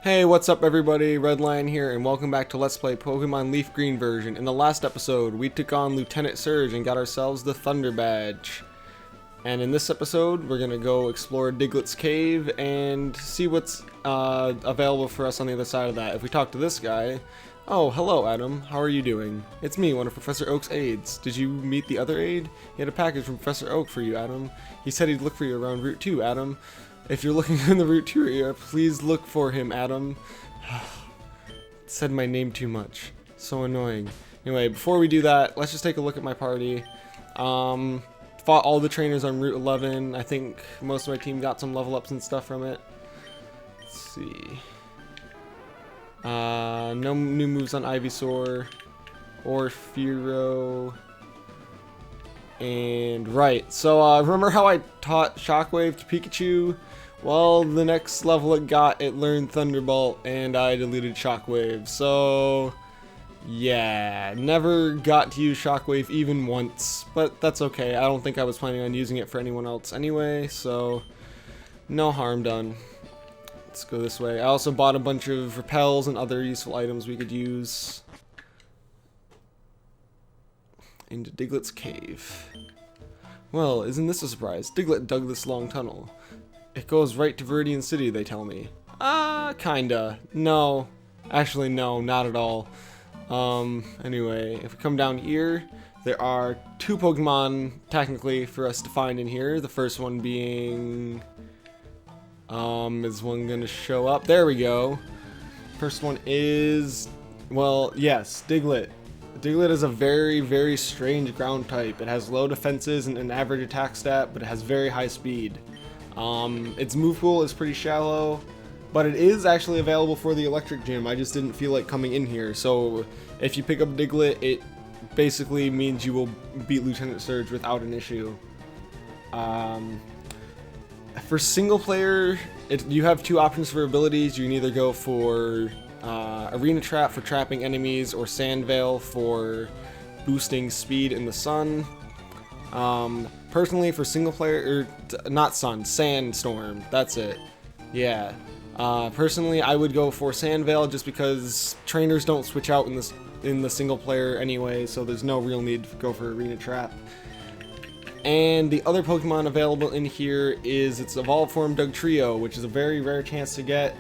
Hey, what's up everybody? Redline here, and welcome back to Let's Play Pokemon LeafGreen version. In the last episode, we took on Lieutenant Surge and got ourselves the Thunder Badge. And in this episode, we're gonna go explore Diglett's Cave and see what's available for us on the other side of that. If we talk to this guy... Oh, hello Adam, how are you doing? It's me, one of Professor Oak's aides. Did you meet the other aide? He had a package from Professor Oak for you, Adam. He said he'd look for you around Route 2, Adam. If you're looking in the Route 2 area, please look for him, Adam. Said my name too much. So annoying. Anyway, before we do that, let's just take a look at my party. Fought all the trainers on Route 11. I think most of my team got some level ups and stuff from it. Let's see. No new moves on Ivysaur or Fearow. And right, so remember how I taught Shockwave to Pikachu? Well, the next level it got, it learned Thunderbolt, and I deleted Shockwave. So, yeah, never got to use Shockwave even once, but that's okay. I don't think I was planning on using it for anyone else anyway, so no harm done. Let's go this way. I also bought a bunch of repels and other useful items we could use. Into Diglett's Cave. Well, isn't this a surprise? Diglett dug this long tunnel. It goes right to Cerulean City, they tell me. Kinda. No. Actually, no, not at all. Anyway, if we come down here, there are two Pokemon, technically, for us to find in here. The first one being... is one gonna show up? There we go. First one is... Well, yes, Diglett. Diglett is a very, very strange ground type. It has low defenses and an average attack stat, but it has very high speed. Its move pool is pretty shallow, but it is actually available for the electric gym. I just didn't feel like coming in here. So if you pick up Diglett, it basically means you will beat Lieutenant Surge without an issue. For single player, you have two options for abilities. You can either go for Arena Trap for trapping enemies, or Sand Veil for boosting speed in the sun. Personally, for single player, or not sun, Sandstorm, that's it. Yeah. Personally, I would go for Sand Veil just because trainers don't switch out in the single player anyway, so there's no real need to go for Arena Trap. And the other Pokemon available in here is its evolved form Dugtrio, which is a very rare chance to get.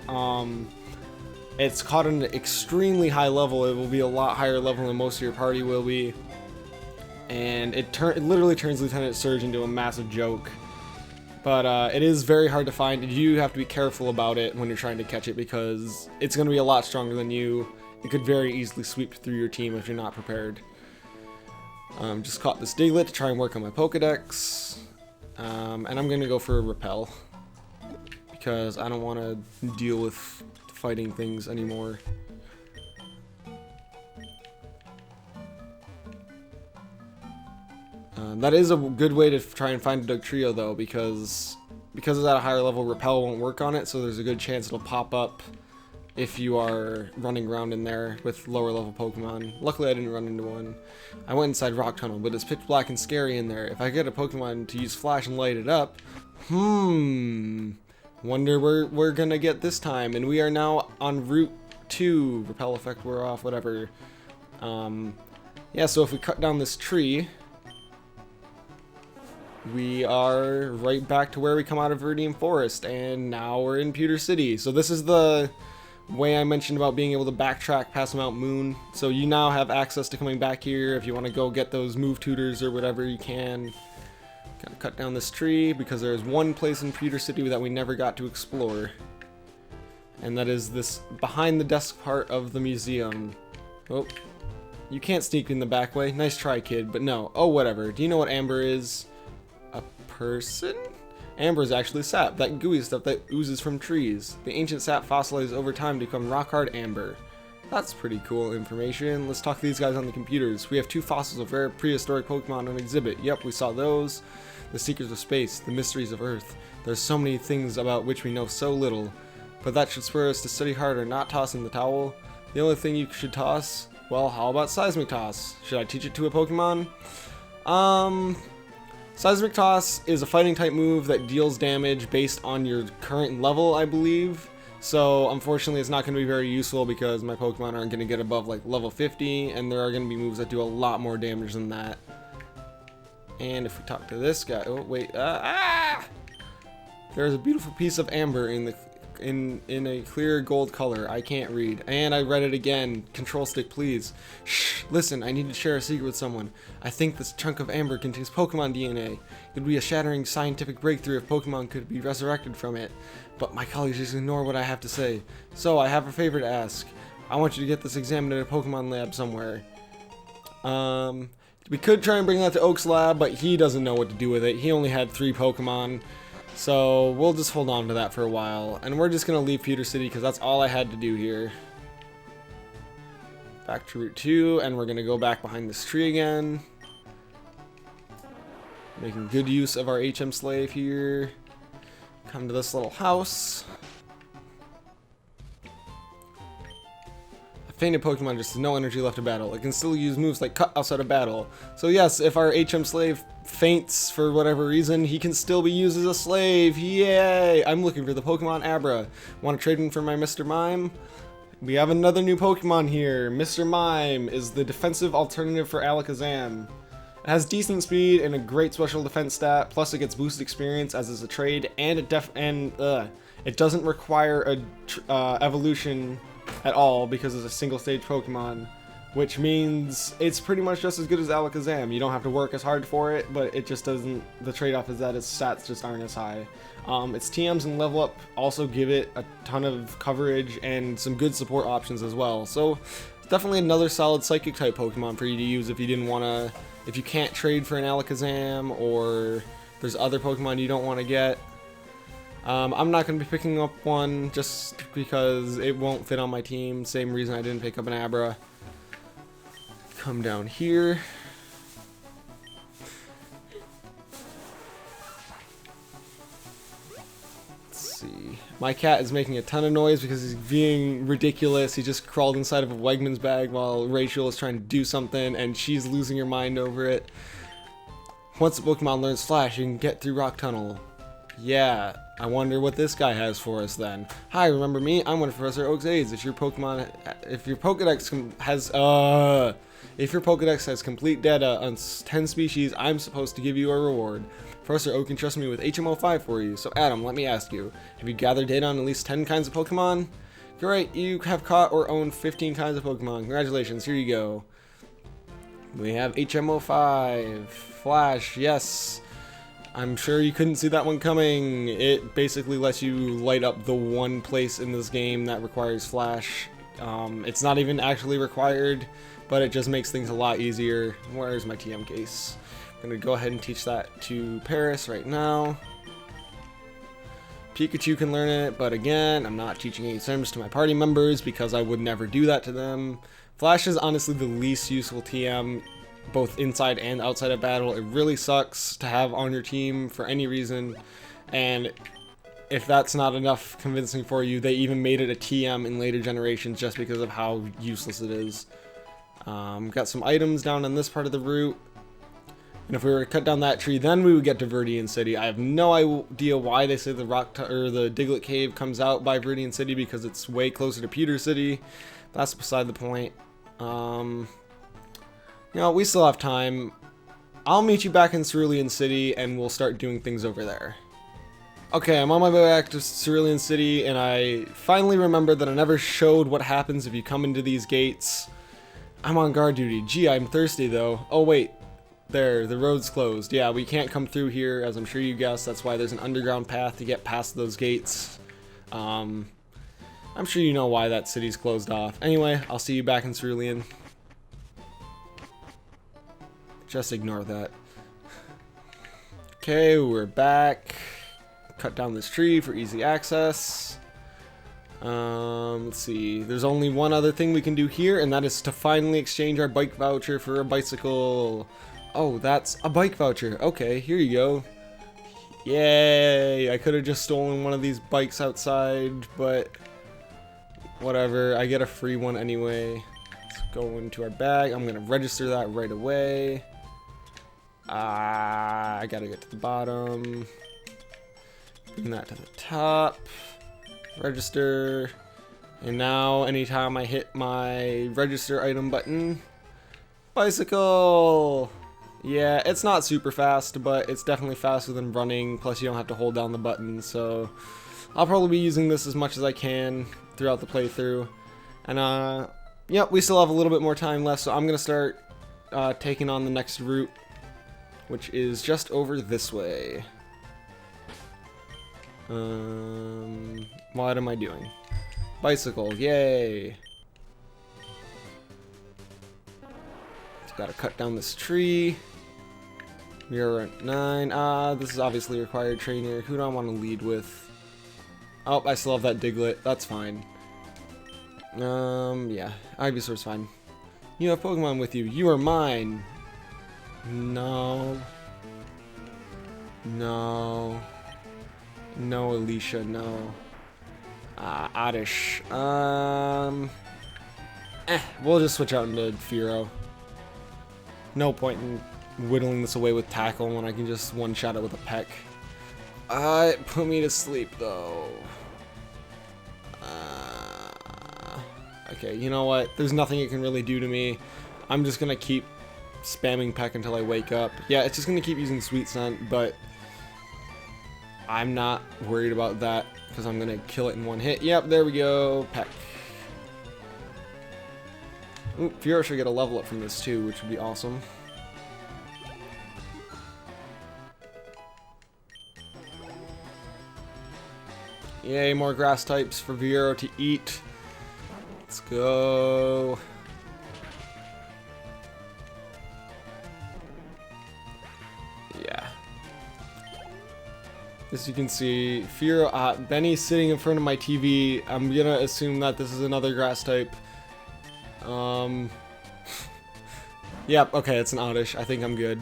It's caught at an extremely high level. It will be a lot higher level than most of your party will be. And it literally turns Lieutenant Surge into a massive joke. But it is very hard to find. You have to be careful about it when you're trying to catch it because it's going to be a lot stronger than you. It could very easily sweep through your team if you're not prepared. Just caught this Diglett to try and work on my Pokedex. And I'm going to go for a Repel. Because I don't want to deal with fighting things anymore. That is a good way to try and find a Dugtrio though, because it's at a higher level, Repel won't work on it, so there's a good chance it'll pop up if you are running around in there with lower level Pokemon. Luckily I didn't run into one. I went inside Rock Tunnel, but it's pitch black and scary in there. If I get a Pokemon to use Flash and light it up, wonder where we're gonna get this time. And we are now on Route 2. Repel effect wore off, whatever. Yeah, so if we cut down this tree, we are right back to where we come out of Viridian Forest, and now we're in Pewter City. So this is the way I mentioned about being able to backtrack past Mount Moon. So you now have access to coming back here. If you want to go get those move tutors or whatever, you can. Gotta cut down this tree because there's one place in Pewter City that we never got to explore. And that is this behind the desk part of the museum. Oh, you can't sneak in the back way. Nice try, kid, but no. Oh, whatever. Do you know what amber is? A person? Amber is actually sap, that gooey stuff that oozes from trees. The ancient sap fossilizes over time to become rock-hard amber. That's pretty cool information. Let's talk to these guys on the computers. We have two fossils of rare prehistoric Pokemon on exhibit. Yep, we saw those. The secrets of space, the mysteries of Earth. There's so many things about which we know so little. But that should spur us to study harder, not toss in the towel. The only thing you should toss? Well, how about Seismic Toss? Should I teach it to a Pokemon? Seismic Toss is a fighting type move that deals damage based on your current level, I believe. So unfortunately, it's not going to be very useful because my Pokemon aren't going to get above like level 50, and there are going to be moves that do a lot more damage than that. And if we talk to this guy, oh wait, there's a beautiful piece of amber in the in a clear gold color. I can't read, and I read it again. Control stick, please. Shh, listen, I need to share a secret with someone. I think this chunk of amber contains Pokemon DNA. It would be a shattering scientific breakthrough if Pokemon could be resurrected from it. But my colleagues just ignore what I have to say. So I have a favor to ask. I want you to get this examined at a Pokemon lab somewhere. We could try and bring that to Oak's lab, but he doesn't know what to do with it. He only had 3 Pokemon. So we'll just hold on to that for a while. And we're just going to leave Pewter City because that's all I had to do here. Back to Route 2, and we're going to go back behind this tree again. Making good use of our HM slave here. Come to this little house. A fainted Pokemon just has no energy left to battle. It can still use moves like Cut outside of battle. So yes, if our HM slave faints for whatever reason, he can still be used as a slave. Yay! I'm looking for the Pokemon Abra. Want to trade in for my Mr. Mime? We have another new Pokemon here. Mr. Mime is the defensive alternative for Alakazam. It has decent speed and a great special defense stat, plus it gets boosted experience as is a trade, and it doesn't require a evolution at all because it's a single stage Pokemon, which means it's pretty much just as good as Alakazam. You don't have to work as hard for it, but it just doesn't, the trade-off is that its stats just aren't as high. Its TMs and level up also give it a ton of coverage and some good support options as well. So it's definitely another solid Psychic type Pokemon for you to use if you didn't want to, if you can't trade for an Alakazam or there's other Pokemon you don't want to get. I'm not going to be picking up one just because it won't fit on my team. Same reason I didn't pick up an Abra. Come down here. Let's see. My cat is making a ton of noise because he's being ridiculous. He just crawled inside of a Wegmans bag while Rachel is trying to do something and she's losing her mind over it. Once the Pokemon learns Flash, you can get through Rock Tunnel. Yeah, I wonder what this guy has for us then. Hi, remember me? I'm one of Professor Oak's aides. If your Pokedex has complete data on 10 species, I'm supposed to give you a reward. Professor Oak entrusted me with HM05 for you. So Adam, let me ask you, have you gathered data on at least 10 kinds of Pokemon? Great, you have caught or owned 15 kinds of Pokemon. Congratulations, here you go. We have HM05, Flash, yes. I'm sure you couldn't see that one coming. It basically lets you light up the one place in this game that requires Flash. It's not even actually required, but it just makes things a lot easier. Where's my TM case? I'm going to go ahead and teach that to Paris right now. Pikachu can learn it, but again, I'm not teaching any terms to my party members because I would never do that to them. Flash is honestly the least useful TM, both inside and outside of battle. It really sucks to have on your team for any reason, and if that's not enough convincing for you, they even made it a TM in later generations just because of how useless it is. Got some items down on this part of the route, and if we were to cut down that tree, then we would get to Cerulean City. I have no idea why they say the the Diglett Cave comes out by Cerulean City because it's way closer to Pewter City. That's beside the point. You know, we still have time. I'll meet you back in Cerulean City and we'll start doing things over there. Okay, I'm on my way back to Cerulean City and I finally remembered that I never showed what happens if you come into these gates. I'm on guard duty. Gee, I'm thirsty though. Oh wait, there, the road's closed. Yeah, we can't come through here, as I'm sure you guessed. That's why there's an underground path to get past those gates. I'm sure you know why that city's closed off. Anyway, I'll see you back in Cerulean. Just ignore that. Okay, we're back. Cut down this tree for easy access. Let's see. There's only one other thing we can do here, and that is to finally exchange our bike voucher for a bicycle. Oh, that's a bike voucher. Okay, here you go. Yay! I could have just stolen one of these bikes outside, but whatever. I get a free one anyway. Let's go into our bag. I'm gonna register that right away. I gotta get to the bottom. Bring that to the top. Register. And now, anytime I hit my register item button, bicycle! Yeah, it's not super fast, but it's definitely faster than running, plus you don't have to hold down the button, so I'll probably be using this as much as I can throughout the playthrough. And, yep, we still have a little bit more time left, so I'm going to start taking on the next route, which is just over this way. What am I doing? Bicycle, yay! Just gotta cut down this tree. We are at 9. This is obviously a required trainer. Who do I want to lead with? Oh, I still have that Diglett. That's fine. Yeah. Ivysaur's fine. You have Pokemon with you. You are mine. No. No. No, Alicia, no. Oddish. We'll just switch out into Fearow. No point in whittling this away with Tackle when I can just one-shot it with a Peck. It put me to sleep, though. Okay, you know what? There's nothing it can really do to me. I'm just gonna keep spamming Peck until I wake up. Yeah, it's just gonna keep using Sweet Scent, but I'm not worried about that because I'm gonna kill it in one hit. Yep, there we go. Peck. Ooh, Fearow should get a level up from this too, which would be awesome. Yay, more grass types for Fearow to eat. Let's go. Yeah. As you can see, Fearow, Benny's sitting in front of my TV. I'm gonna assume that this is another grass type. Yep, okay, it's an Oddish. I think I'm good.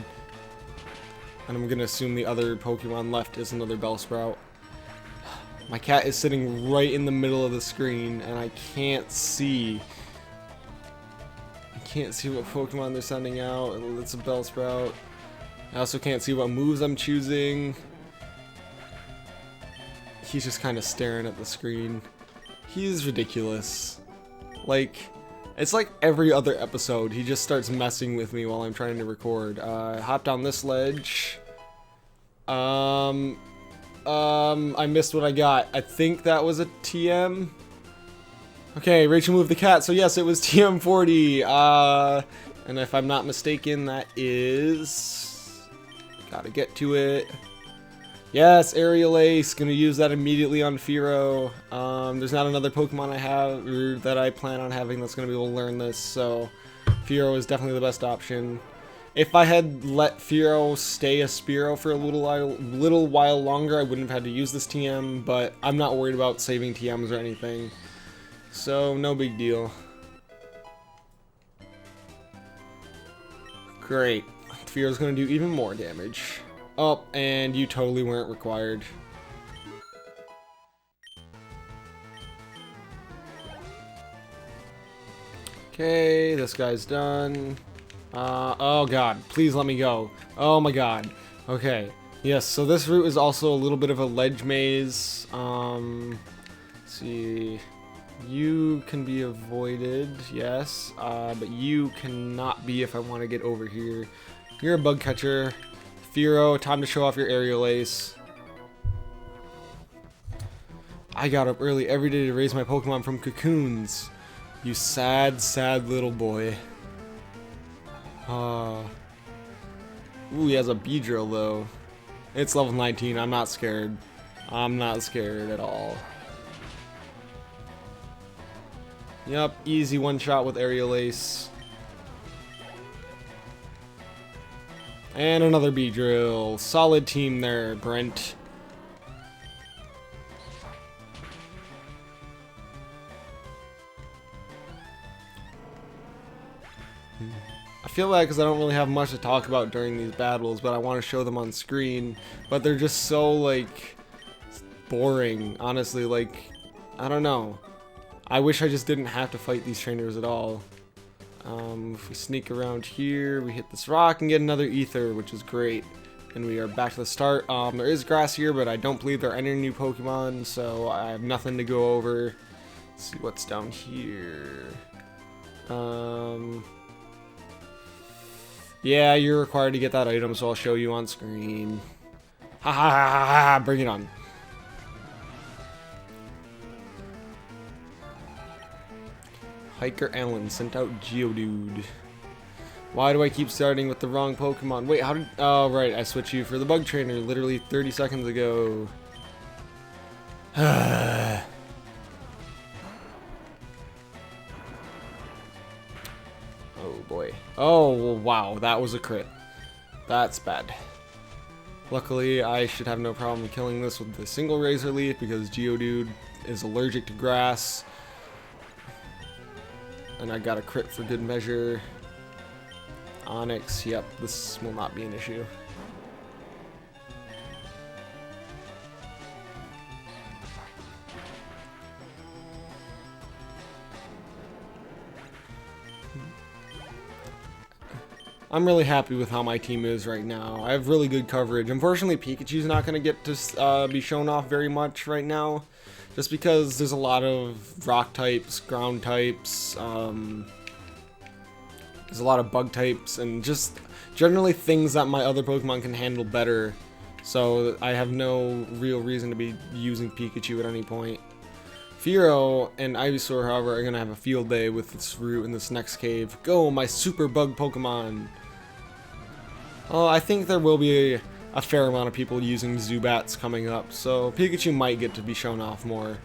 And I'm gonna assume the other Pokemon left is another Bellsprout. My cat is sitting right in the middle of the screen, and I can't see. I can't see what Pokemon they're sending out. It's a Bellsprout. I also can't see what moves I'm choosing. He's just kind of staring at the screen. He's ridiculous. Like, it's like every other episode, he just starts messing with me while I'm trying to record. Hop down this ledge. I missed what I got. I think that was a TM. Okay, Rachel moved the cat, so yes, it was TM40. And if I'm not mistaken, that is... Gotta get to it. Yes, Aerial Ace. Gonna use that immediately on Fearow. There's not another Pokemon I have, or that I plan on having that's gonna be able to learn this, so Fearow is definitely the best option. If I had let Fearow stay a Spearow for a little while longer, I wouldn't have had to use this TM, but I'm not worried about saving TMs or anything. So, no big deal. Great. Fearow's gonna do even more damage. Oh, and you totally weren't required. Okay, this guy's done. Oh god, please let me go. Oh my god. Okay. Yes, so this route is also a little bit of a ledge maze. Let's see. You can be avoided, yes. But you cannot be if I want to get over here. You're a bug catcher. Fearow, time to show off your Aerial Ace. I got up early every day to raise my Pokemon from cocoons. You sad, sad little boy. Ooh, he has a Beedrill though. It's level 19, I'm not scared. I'm not scared at all. Yep, easy one shot with Aerial Ace. And another Beedrill. Solid team there, Brent. I feel bad because I don't really have much to talk about during these battles, but I want to show them on screen. But they're just so, like, boring, honestly. Like, I don't know. I wish I just didn't have to fight these trainers at all. If we sneak around here, we hit this rock and get another Ether, which is great. And we are back to the start. There is grass here, but I don't believe there are any new Pokemon, so I have nothing to go over. Let's see what's down here. Yeah, you're required to get that item, so I'll show you on screen. Ha ha ha ha ha! Bring it on. Hiker Allen sent out Geodude. Why do I keep starting with the wrong Pokemon? Wait, how did... Oh, right, I switched you for the Bug Trainer literally 30 seconds ago. Oh, boy. Oh, wow, that was a crit. That's bad. Luckily, I should have no problem killing this with the single Razor Leaf because Geodude is allergic to grass. And I got a crit for good measure. Onyx, yep, this will not be an issue. I'm really happy with how my team is right now. I have really good coverage. Unfortunately, Pikachu's not going to get to be shown off very much right now, just because there's a lot of rock types, ground types, there's a lot of bug types, and just generally things that my other Pokemon can handle better. So I have no real reason to be using Pikachu at any point. Fearow and Ivysaur, however, are going to have a field day with this route in this next cave. Go, my super bug Pokemon! I think there will be a fair amount of people using Zubats coming up, so Pikachu might get to be shown off more.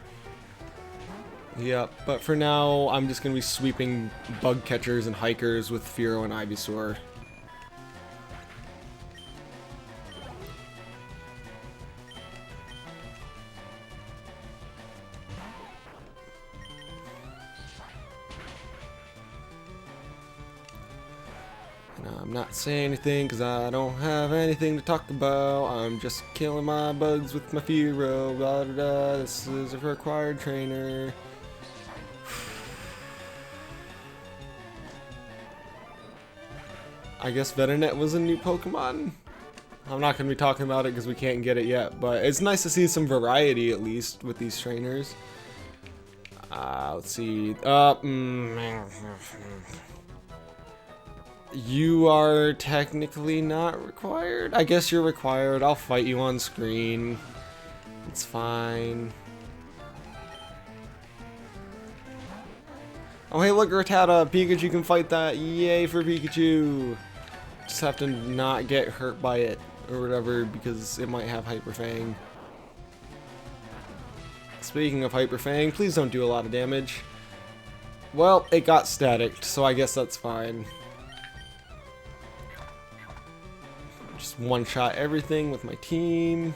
Yep, but for now, I'm just going to be sweeping bug catchers and hikers with Fearow and Ivysaur. And I'm not saying anything because I don't have anything to talk about. I'm just killing my bugs with my Fearow. Blah, blah, blah. This is a required trainer. I guess Venonat was a new Pokemon. I'm not going to be talking about it because we can't get it yet, but it's nice to see some variety at least with these trainers. Let's see. You are technically not required. I guess you're required. I'll fight you on screen. It's fine. Oh, hey, look, Rattata. Pikachu can fight that. Yay for Pikachu. Just have to not get hurt by it or whatever because it might have Hyper Fang. Speaking of Hyper Fang, please don't do a lot of damage. Well, it got staticked, so I guess that's fine. Just one-shot everything with my team.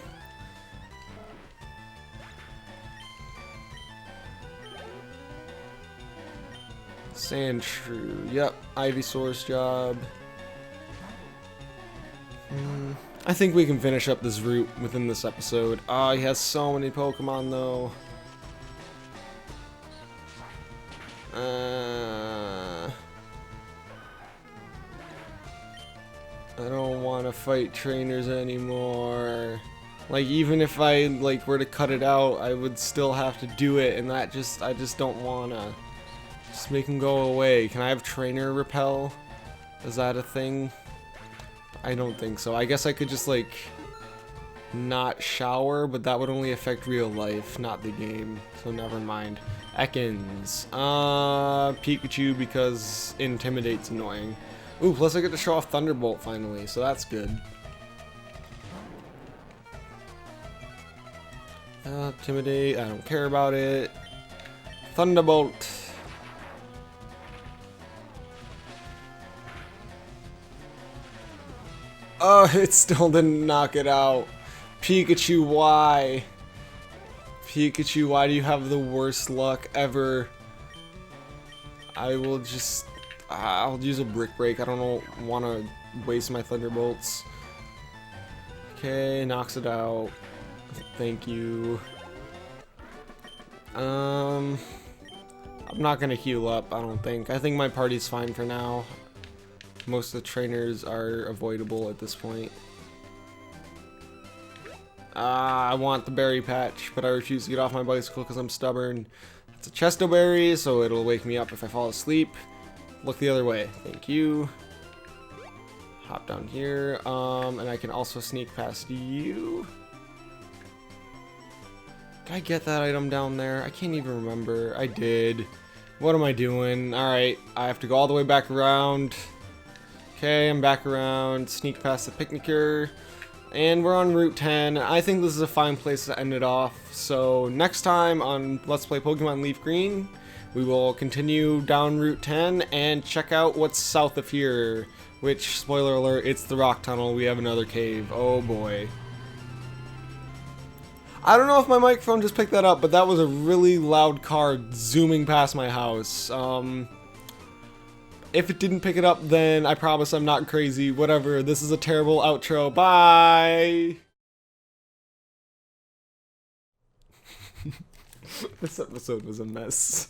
Sandshrew, yep, Ivysaur's job. I think we can finish up this route within this episode. He has so many Pokemon though. I don't want to fight trainers anymore. Like, even if I were to cut it out, I would still have to do it, and that I just don't wanna. Just make them go away. Can I have trainer repel? Is that a thing? I don't think so. I guess I could just not shower, but that would only affect real life, not the game. So never mind. Ekans. Pikachu because Intimidate's annoying. Ooh, plus I get to show off Thunderbolt finally, so that's good. Intimidate, I don't care about it. Thunderbolt. Oh, it still didn't knock it out. Pikachu, why? Pikachu, why do you have the worst luck ever? I will just... I'll use a Brick Break. I don't want to waste my Thunderbolts. Okay, knocks it out. Thank you. I'm not going to heal up, I don't think. I think my party's fine for now. Most of the trainers are avoidable at this point. I want the berry patch, but I refuse to get off my bicycle because I'm stubborn. It's a chesto berry, so it'll wake me up if I fall asleep. Look the other way. Thank you. Hop down here, and I can also sneak past you. Did I get that item down there? I can't even remember. I did. What am I doing? Alright, I have to go all the way back around. Okay, I'm back around. Sneak past the picnicker. And we're on Route 10. I think this is a fine place to end it off. So next time on Let's Play Pokemon LeafGreen, we will continue down Route 10 and check out what's south of here. Which, spoiler alert, it's the rock tunnel. We have another cave. Oh boy. I don't know if my microphone just picked that up, but that was a really loud car zooming past my house. If it didn't pick it up, then I promise I'm not crazy. Whatever, this is a terrible outro. Bye! This episode was a mess.